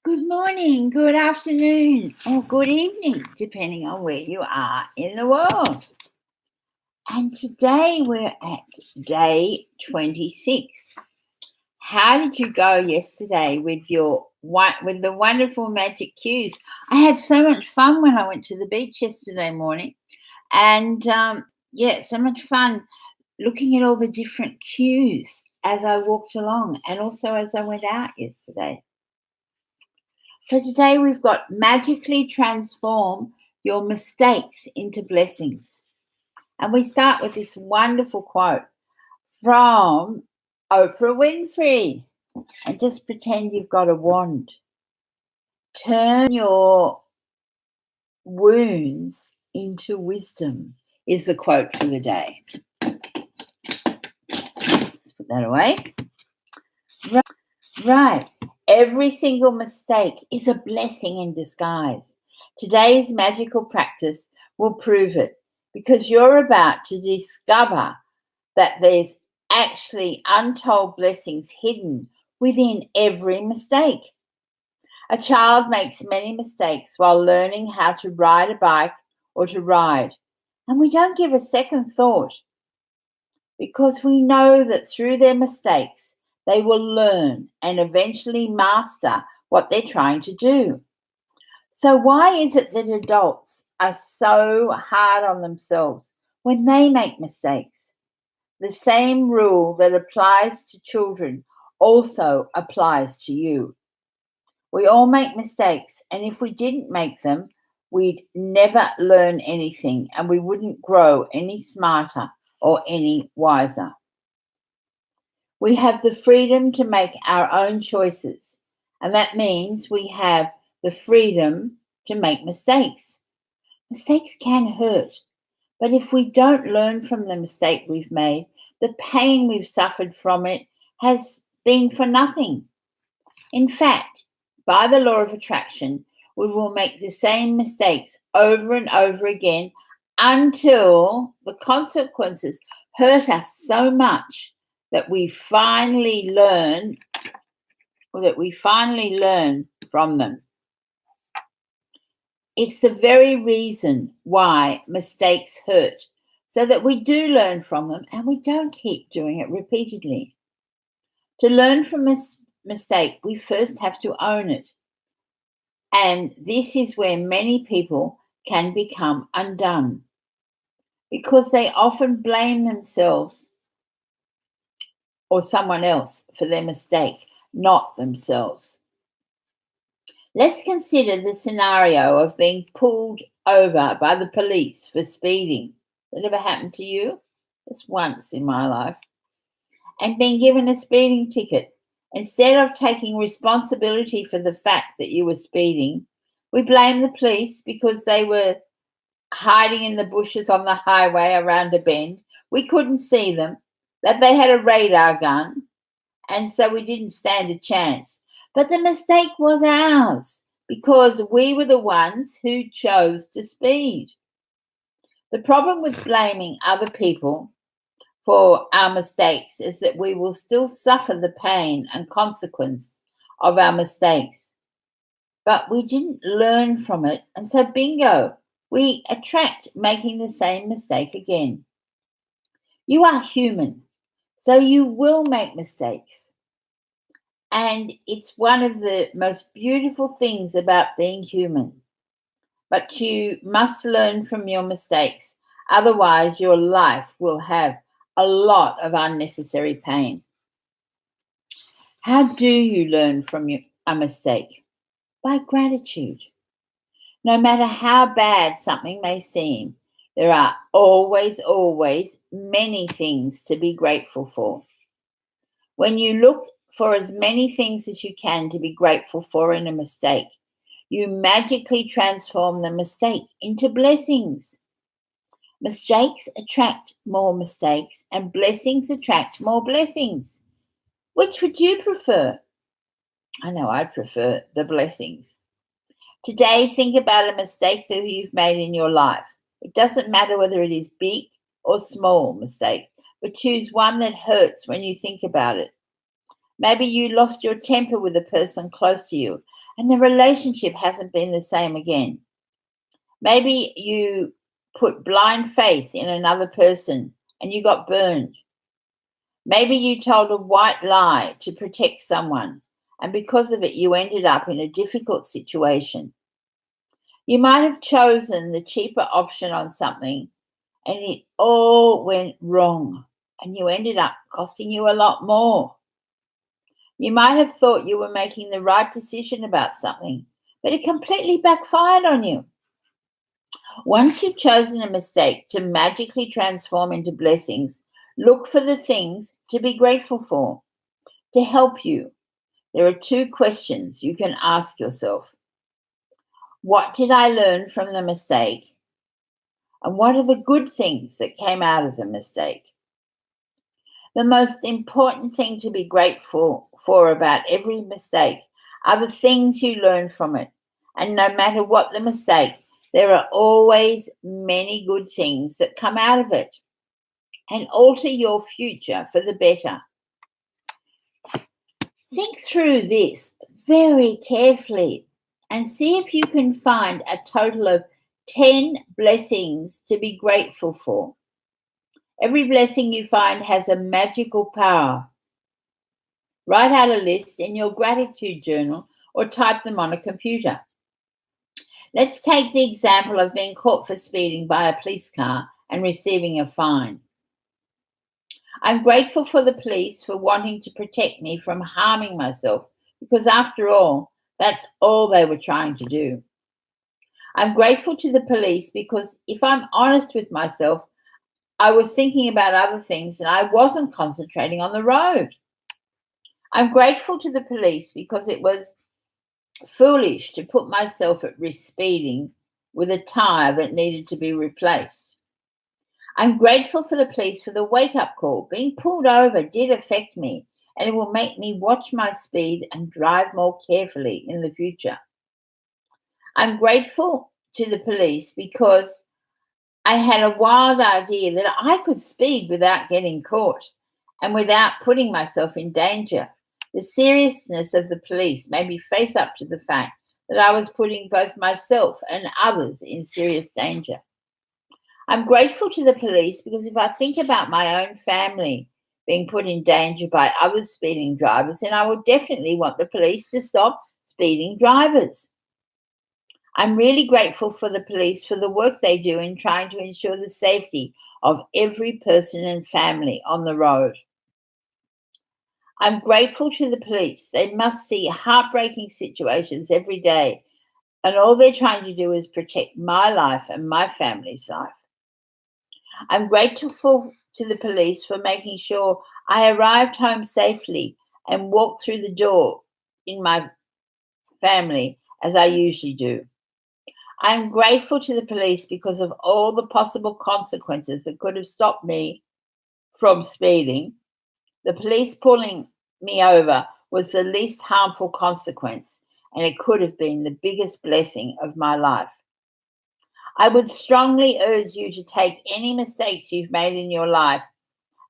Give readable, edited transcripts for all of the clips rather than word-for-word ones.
Good morning, good afternoon, or good evening, depending on where you are in the world. And today we're at day 26. How did you go yesterday with the wonderful magic cues? I had so much fun when I went to the beach yesterday morning, and so much fun looking at all the different cues as I walked along, and also as I went out yesterday. So today we've got magically transform your mistakes into blessings. And we start with this wonderful quote from Oprah Winfrey. And just pretend you've got a wand. Turn your wounds into wisdom is the quote for the day. Let's put that away. Right. Every single mistake is a blessing in disguise. Today's magical practice will prove it because you're about to discover that there's actually untold blessings hidden within every mistake. A child makes many mistakes while learning how to ride a bike or to ride, and we don't give a second thought because we know that through their mistakes, they will learn and eventually master what they're trying to do. So why is it that adults are so hard on themselves when they make mistakes? The same rule that applies to children also applies to you. We all make mistakes, and if we didn't make them, we'd never learn anything and we wouldn't grow any smarter or any wiser. We have the freedom to make our own choices, and that means we have the freedom to make mistakes. Mistakes can hurt, but if we don't learn from the mistake we've made, the pain we've suffered from it has been for nothing. In fact, by the law of attraction, we will make the same mistakes over and over again until the consequences hurt us so much that we finally learn from them. It's the very reason why mistakes hurt, so that we do learn from them and we don't keep doing it repeatedly. To learn from a mistake, we first have to own it. And this is where many people can become undone because they often blame themselves or someone else for their mistake, not themselves. Let's consider the scenario of being pulled over by the police for speeding. That ever happened to you? Just once in my life. And being given a speeding ticket. Instead of taking responsibility for the fact that you were speeding, we blame the police because they were hiding in the bushes on the highway around a bend. We couldn't see them, that they had a radar gun, and so we didn't stand a chance. But the mistake was ours because we were the ones who chose to speed. The problem with blaming other people for our mistakes is that we will still suffer the pain and consequence of our mistakes. But we didn't learn from it, and so bingo, we attract making the same mistake again. You are human, so you will make mistakes. And it's one of the most beautiful things about being human. But you must learn from your mistakes. Otherwise, your life will have a lot of unnecessary pain. How do you learn from a mistake? By gratitude. No matter how bad something may seem, there are always many things to be grateful for. When you look for as many things as you can to be grateful for in a mistake, you magically transform the mistake into blessings. Mistakes attract more mistakes and blessings attract more blessings. Which would you prefer? I know I'd prefer the blessings. Today, think about a mistake that you've made in your life. It doesn't matter whether it is big or small mistake, but choose one that hurts when you think about it. Maybe you lost your temper with a person close to you, and the relationship hasn't been the same again. Maybe you put blind faith in another person and you got burned. Maybe you told a white lie to protect someone, and because of it, you ended up in a difficult situation. You might have chosen the cheaper option on something, and it all went wrong, and you ended up costing you a lot more. You might have thought you were making the right decision about something, but it completely backfired on you. Once you've chosen a mistake to magically transform into blessings, look for the things to be grateful for. To help you, there are 2 questions you can ask yourself. What did I learn from the mistake? And what are the good things that came out of the mistake? The most important thing to be grateful for about every mistake are the things you learn from it. And no matter what the mistake, there are always many good things that come out of it and alter your future for the better. Think through this very carefully and see if you can find a total of 10 blessings to be grateful for. Every blessing you find has a magical power. Write out a list in your gratitude journal or type them on a computer. Let's take the example of being caught for speeding by a police car and receiving a fine. I'm grateful for the police for wanting to protect me from harming myself because, after all, that's all they were trying to do. I'm grateful to the police because, if I'm honest with myself, I was thinking about other things and I wasn't concentrating on the road. I'm grateful to the police because it was foolish to put myself at risk speeding with a tyre that needed to be replaced. I'm grateful for the police for the wake-up call. Being pulled over did affect me, and it will make me watch my speed and drive more carefully in the future. I'm grateful to the police because I had a wild idea that I could speed without getting caught and without putting myself in danger. The seriousness of the police made me face up to the fact that I was putting both myself and others in serious danger. I'm grateful to the police because if I think about my own family being put in danger by other speeding drivers, then I would definitely want the police to stop speeding drivers. I'm really grateful for the police for the work they do in trying to ensure the safety of every person and family on the road. I'm grateful to the police. They must see heartbreaking situations every day, and all they're trying to do is protect my life and my family's life. I'm grateful to the police for making sure I arrived home safely and walked through the door in my family as I usually do. I'm grateful to the police because of all the possible consequences that could have stopped me from speeding. The police pulling me over was the least harmful consequence, and it could have been the biggest blessing of my life. I would strongly urge you to take any mistakes you've made in your life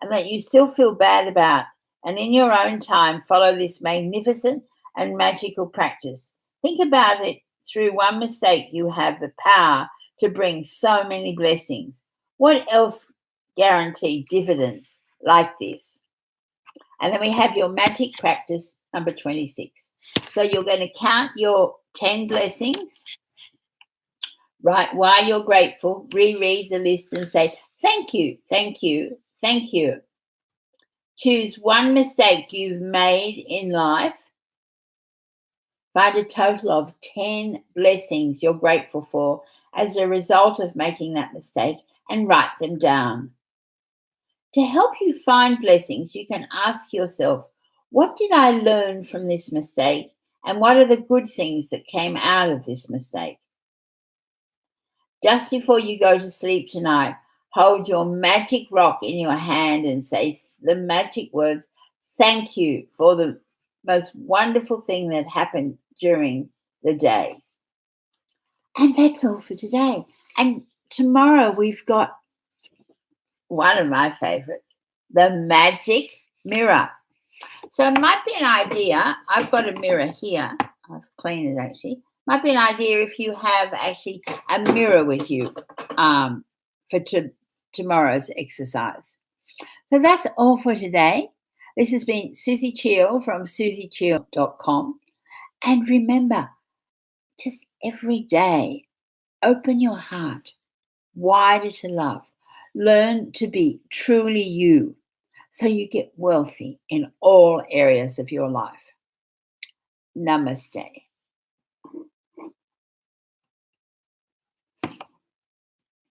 and that you still feel bad about, and in your own time follow this magnificent and magical practice. Think about it. Through one mistake, you have the power to bring so many blessings. What else guaranteed dividends like this? And then we have your magic practice number 26. So you're going to count your 10 blessings, write why you're grateful, reread the list and say, thank you, thank you, thank you. Choose one mistake you've made in life. Find a total of 10 blessings you're grateful for as a result of making that mistake and write them down. To help you find blessings, you can ask yourself, what did I learn from this mistake and what are the good things that came out of this mistake? Just before you go to sleep tonight, hold your magic rock in your hand and say the magic words, thank you for the most wonderful thing that happened during the day. And that's all for today. And tomorrow we've got one of my favorites, the magic mirror. So it might be an idea. I've got a mirror here. Let's clean it actually. Might be an idea if you have actually a mirror with you for tomorrow's exercise. So that's all for today. This has been Suzie Cheel from suziecheel.com. And remember, just every day, open your heart wider to love. Learn to be truly you so you get wealthy in all areas of your life. Namaste.